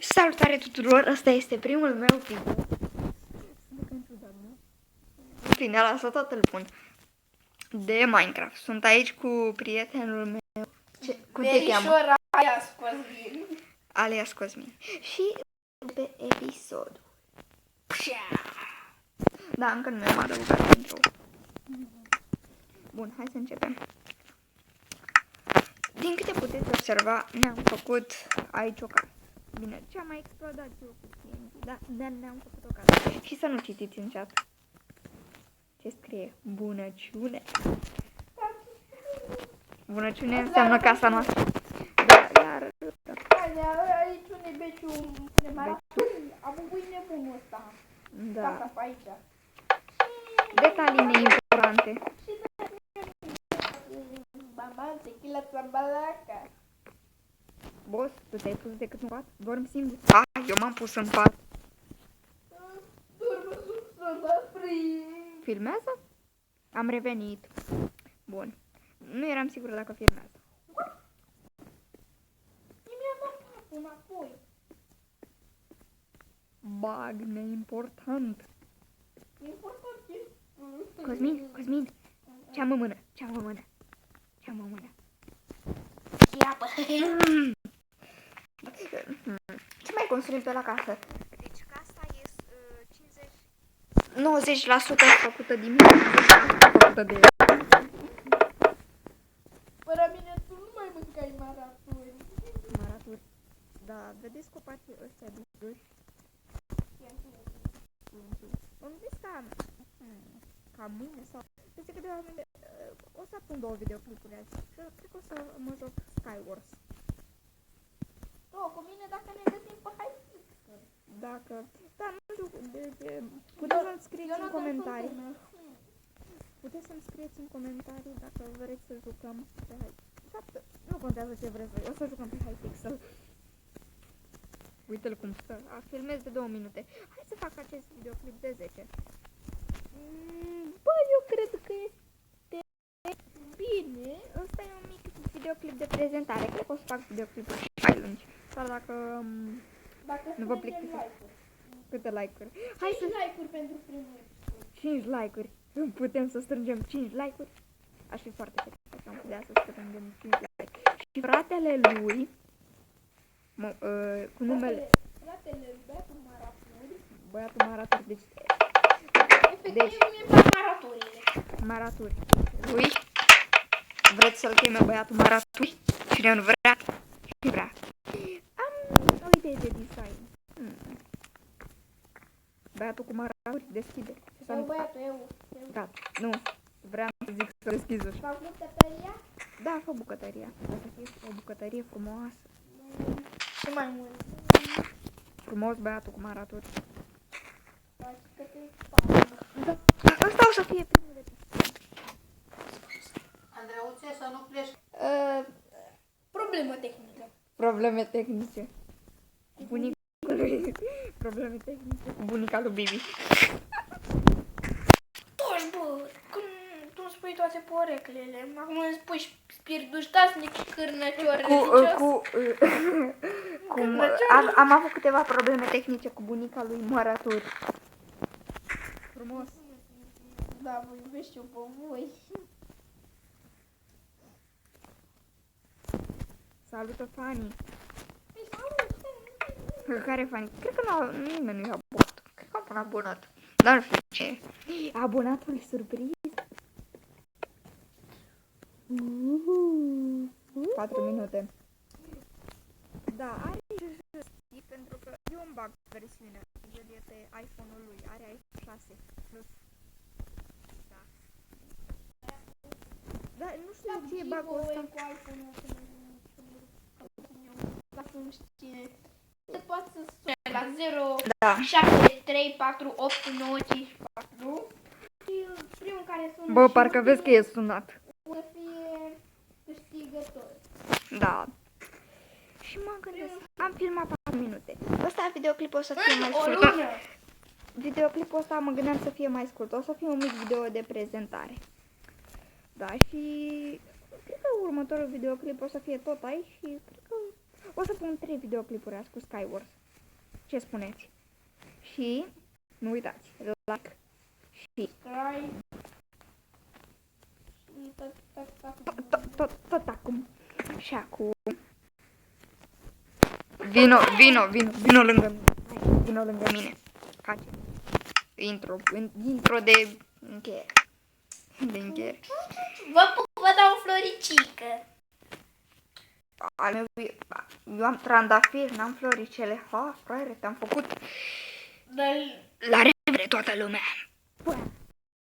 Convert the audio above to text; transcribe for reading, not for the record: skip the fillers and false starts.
Salutare tuturor, ăsta este primul meu video. În fine, lasă tot îl pun. De Minecraft. Sunt aici cu prietenul meu. Cum te cheamă? Alias Cosmin. Alias Cosmin. Și pe episodul. Da, încă nu mi-am adăugat intro. Bun, hai să începem. Din câte puteți observa, ne-am făcut aici o casă. Bine, ce-a mai explodat eu cu TNT, da, dar ne-am făcut o casă. Și să nu citiți în chat. Ce scrie? Bunăciune. Bunăciune înseamnă casa noastră. Dar Aici unde beciu am un bui nebunul ăsta. da, Casa pe aici. detalii neimportante. Mama, tequila țambalaca. Boss, tu te-ai pus decât în pat? Dorm singur? Ah, eu m-am pus în pat. Dormă sub soda frig. Filmează? Am revenit. Bun. Nu eram sigură dacă filmează. Mi-a dat capul înapoi. Bag neimportant. E important ce... Cosmin, ce-am în mână? Ce-am în mână? Ce-am în mână? Iapă. Ce mai construim pe la casă? Deci casa e 90% făcută din mine, 90% făcută de el. Fără mine tu nu mai mâncai maraturi. Maraturi. Da, vedeți copacii ăștia duși? Îmi zis ca mâine sau... Peste câteva minute o să pun 2 videoclipuri azi. Și cred că o să mă joc Skywars. Cu mine dacă ne găsim pe Hypixel. Dacă... Da, nu știu, puteți să-mi scrieți în comentarii. Puteți să-mi scrieți în comentarii dacă vreți să jucăm pe Hypixel. Nu contează ce vreți voi, o să jucăm pe Hypixel. Uite-l cum stă. Filmez de 2 minute. Hai să fac acest videoclip de 10. Bă, eu cred că este bine. Ăsta e un mic videoclip de prezentare. Cred că o să fac videoclipuri mai lungi. Sau dacă nu vă plictisesc. Câte like-uri? Hai 5 like-uri pentru primul episod. 5 like-uri. Putem să strângem 5 like-uri? Aș fi foarte fericit. Am putea să strângem 5 like. Și fratele lui cu numele... Fratele, băiatul maraturi. Băiatul maraturi, deci... Efectiv, mi-e plac maraturile. Maraturi. Lui? Vreți să-l cheme băiatul maraturi? Cine nu vrea? Și vrea. Am o idee de design. Băiatul cu maraturi deschide. Băiatul, eu. Da, nu. Vreau să zic să deschizi ușa. Fac bucătăria? Da, fă bucătăria. O să fie o bucătărie frumoasă. Și mai mult. Frumos băiatul cu maraturi. Faci că te Da. Asta o să fie primul episod. Andreuțe, să nu pleci. Problemă tehnică. Probleme tehnice. Bunicului. Probleme tehnice cu bunica lui Bibi. Toși, bă, când tu îmi spui toate poreclele, acum îmi spui spiritul ștasnic și cârnăcior Am avut câteva probleme tehnice cu bunica lui Maraturi. Frumos. Da, vă iubesc eu pe voi. Salută Fanny. Păi, salut. Care Fanny? Cred că nimeni nu i-a abonat. Cred că am un abonat. Dar nu știu ce. Abonatul surpriz. 4 minute. Da, are și pentru că eu îmi bag versiunea. El e pe iPhone-ul lui. Are iPhone 6 Plus. Da. Da, nu știu de ce e bug-ul ăsta. Cu iPhone-ul dacă nu știe. Se poate să sune la 0, Da. 7, 3, 4, 8, 9, 5, 4. Și primul care sună Bă, și parcă vezi că e sunat. o să fie câștigător. Da. Și mă gândesc, am filmat 4 minute. Ăsta videoclipul o să fie mai O scurt. lună. Videoclipul ăsta mă gândeam să fie mai scurt. O să fie un mic video de prezentare. Da, și cred că următorul videoclip o să fie tot aici și cred că O să pun 3 videoclipuri azi cu Skywars. Ce spuneți? Și nu uitați, like și Cry. tot acum. Și acum. Vino lângă mine. Hai, vino lângă mine. Face. Intro de încheiere. De încheiere. Vă dau o floricică. Al meu, eu am trandafiri, n-am floricele. Ha, fraiere, te-am făcut. Dar La revedere toată lumea. Până.